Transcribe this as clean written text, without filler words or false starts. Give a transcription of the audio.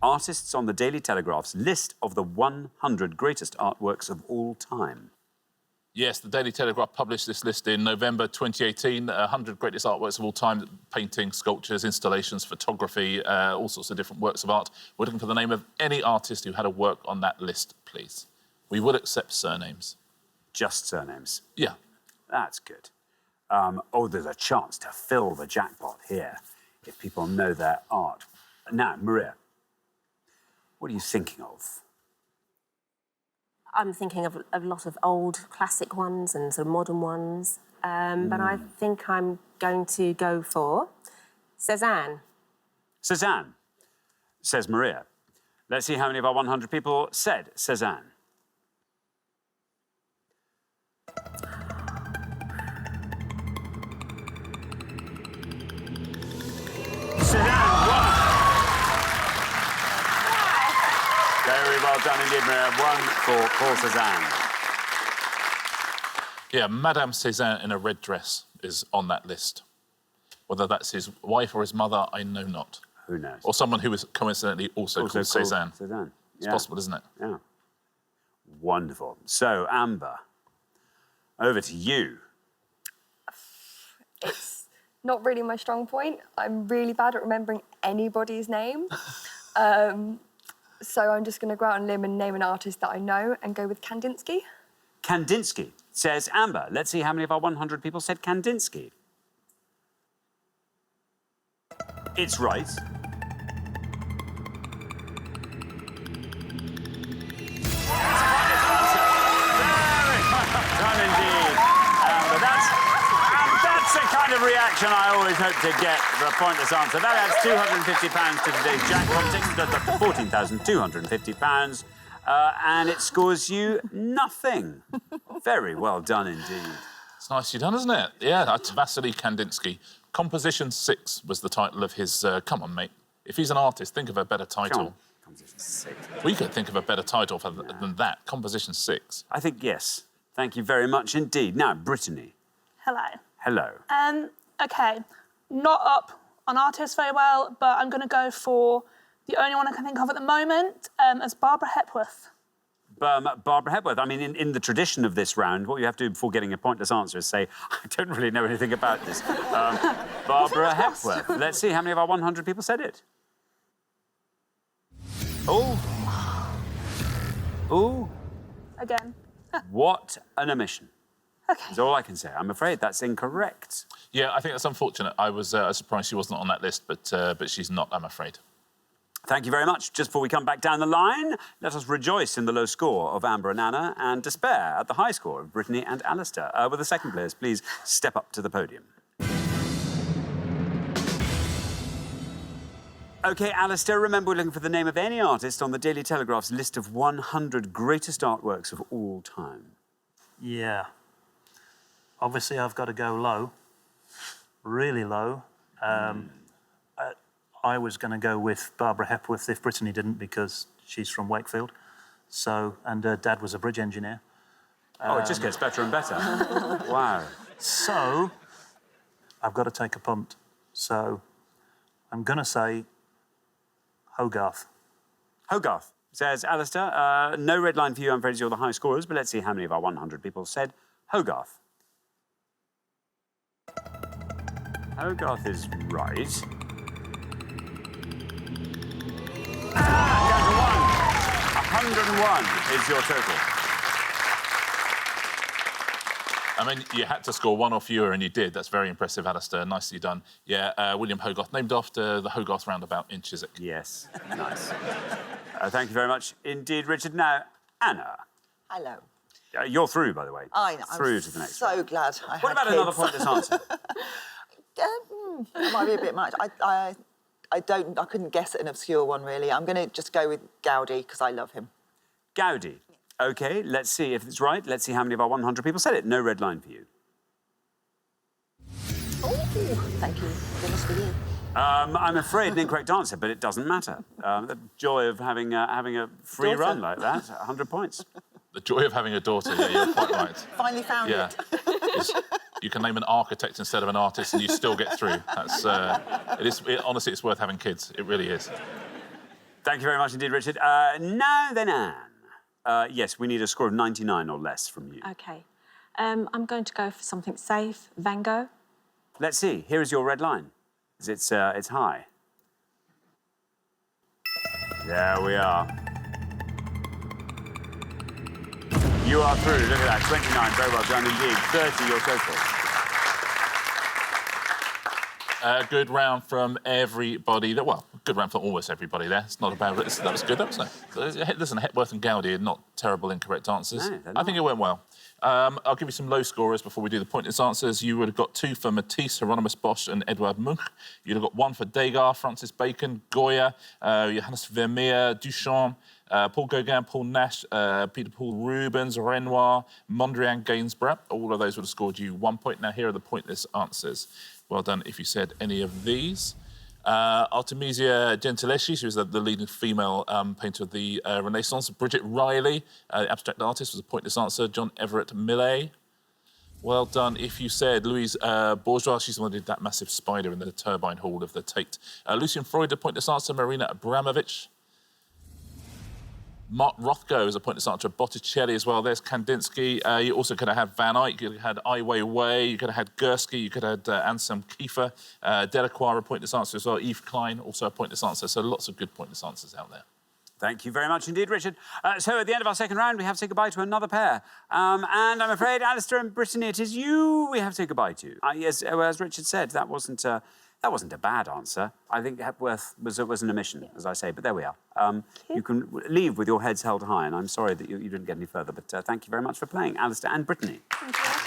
artists on the Daily Telegraph's list of the 100 greatest artworks of all time? Yes, the Daily Telegraph published this list in November 2018, 100 greatest artworks of all time, painting, sculptures, installations, photography, all sorts of different works of art. We're looking for the name of any artist who had a work on that list, please. We would accept surnames. Just surnames? Yeah. That's good. There's a chance to fill the jackpot here if people know their art. Now, Maria, what are you thinking of? I'm thinking of a lot of old classic ones and sort of modern ones. But I think I'm going to go for Cézanne. Cézanne, says Maria. Let's see how many of our 100 people said Cézanne. Cézanne won. Very well done indeed, Maria. One for Paul Cézanne. Yeah, Madame Cézanne in a red dress is on that list. Whether that's his wife or his mother, I know not. Who knows? Or someone who was coincidentally also called Cézanne. Cézanne. It's possible, isn't it? Yeah. Wonderful. So, Amber, over to you. It's not really my strong point. I'm really bad at remembering anybody's name. So I'm just going to go out on a limb and name an artist that I know and go with Kandinsky. Kandinsky, says Amber. Let's see how many of our 100 people said Kandinsky. It's right. Done indeed. But that's the kind of reaction I always hope to get for a pointless answer. That adds £250 to today's jackpot, takes it up to £14,250, and it scores you nothing. Very well done indeed. It's nicely done, isn't it? Yeah, that's Vasily Kandinsky. Composition 6 was the title of his... come on, mate. If he's an artist, think of a better title. Composition 6. We could think of a better title than that. Composition 6. I think yes. Thank you very much indeed. Now, Brittany. Hello. Hello. OK, not up on artists very well, but I'm going to go for the only one I can think of at the moment as Barbara Hepworth. Barbara Hepworth. I mean, in the tradition of this round, what you have to do before getting a pointless answer is say, I don't really know anything about this. Barbara Hepworth. Let's see how many of our 100 people said it. Oh. Oh. Again. What an omission. OK. That's all I can say. I'm afraid that's incorrect. Yeah, I think that's unfortunate. I was surprised she wasn't on that list, but she's not, I'm afraid. Thank you very much. Just before we come back down the line, let us rejoice in the low score of Amber and Anna and despair at the high score of Brittany and Alistair. Will the second players please step up to the podium? OK, Alistair, remember we're looking for the name of any artist on the Daily Telegraph's list of 100 greatest artworks of all time. Yeah. Obviously, I've got to go low. Really low. I was going to go with Barbara Hepworth if Brittany didn't, because she's from Wakefield. So, and her dad was a bridge engineer. Oh, it just gets better and better. Wow. So, I've got to take a punt. So, I'm going to say Hogarth. Hogarth, says Alistair. No red line for you, I'm afraid you're the high scorers, but let's see how many of our 100 people said Hogarth. Hogarth is right. Down to 101 is your total. I mean, you had to score one or fewer, and you did. That's very impressive, Alistair. Nicely done. Yeah, William Hogarth, named after the Hogarth roundabout in Chiswick. Yes, nice. Thank you very much indeed, Richard. Now, Anna. Hello. You're through, by the way. I know. Through to the next so round. glad I What had about kids. another pointless answer? It might be a bit much. I couldn't guess at an obscure one, really. I'm going to just go with Gaudi, because I love him. Gaudi. OK, let's see if it's right. Let's see how many of our 100 people said it. No red line for you. Oh, thank you. Goodness for you. I'm afraid an incorrect answer, but it doesn't matter. The joy of having a free Daughter. run like that, 100 points. The joy of having a daughter, yeah, you're quite right. Finally found Yeah. it. You can name an architect instead of an artist and you still get through. That's, honestly, it's worth having kids. It really is. Thank you very much indeed, Richard. Now then, Anne. Yes, we need a score of 99 or less from you. OK. I'm going to go for something safe. Van Gogh. Let's see. Here is your red line. It's high. There we are. You are through. Look at that. 29. Very well done indeed. 30 your total. Good round from everybody. Well, good round for almost everybody there. It's not a bad... That was good, that was it? Listen, Hepworth and Gowdy are not terrible incorrect answers. No, I think it went well. I'll give you some low scorers before we do the pointless answers. You would have got 2 for Matisse, Hieronymus Bosch and Edouard Munch. You'd have got 1 for Degas, Francis Bacon, Goya, Johannes Vermeer, Duchamp, Paul Gauguin, Paul Nash, Peter Paul Rubens, Renoir, Mondrian, Gainsborough. All of those would have scored you 1 point. Now, here are the pointless answers. Well done if you said any of these. Artemisia Gentileschi, she was the leading female painter of the Renaissance. Bridget Riley, the abstract artist, was a pointless answer. John Everett Millais. Well done if you said Louise Bourgeois. She's the one who did that massive spider in the turbine hall of the Tate. Lucien Freud, a pointless answer. Marina Abramovich. Mark Rothko is a pointless answer. Botticelli as well. There's Kandinsky. You also could have had Van Eyck. You could have had Ai Weiwei. You could have had Gursky. You could have had Anselm Kiefer. Delacroix, a pointless answer as well. Yves Klein, also a pointless answer. So lots of good pointless answers out there. Thank you very much indeed, Richard. So at the end of our second round, we have to say goodbye to another pair. And I'm afraid, Alistair and Brittany, it is you we have to say goodbye to. Yes, as Richard said, that wasn't a bad answer. I think Hepworth was an omission, as I say, but there we are. You can leave with your heads held high, and I'm sorry that you didn't get any further, but thank you very much for playing, Alistair and Brittany. Thank you.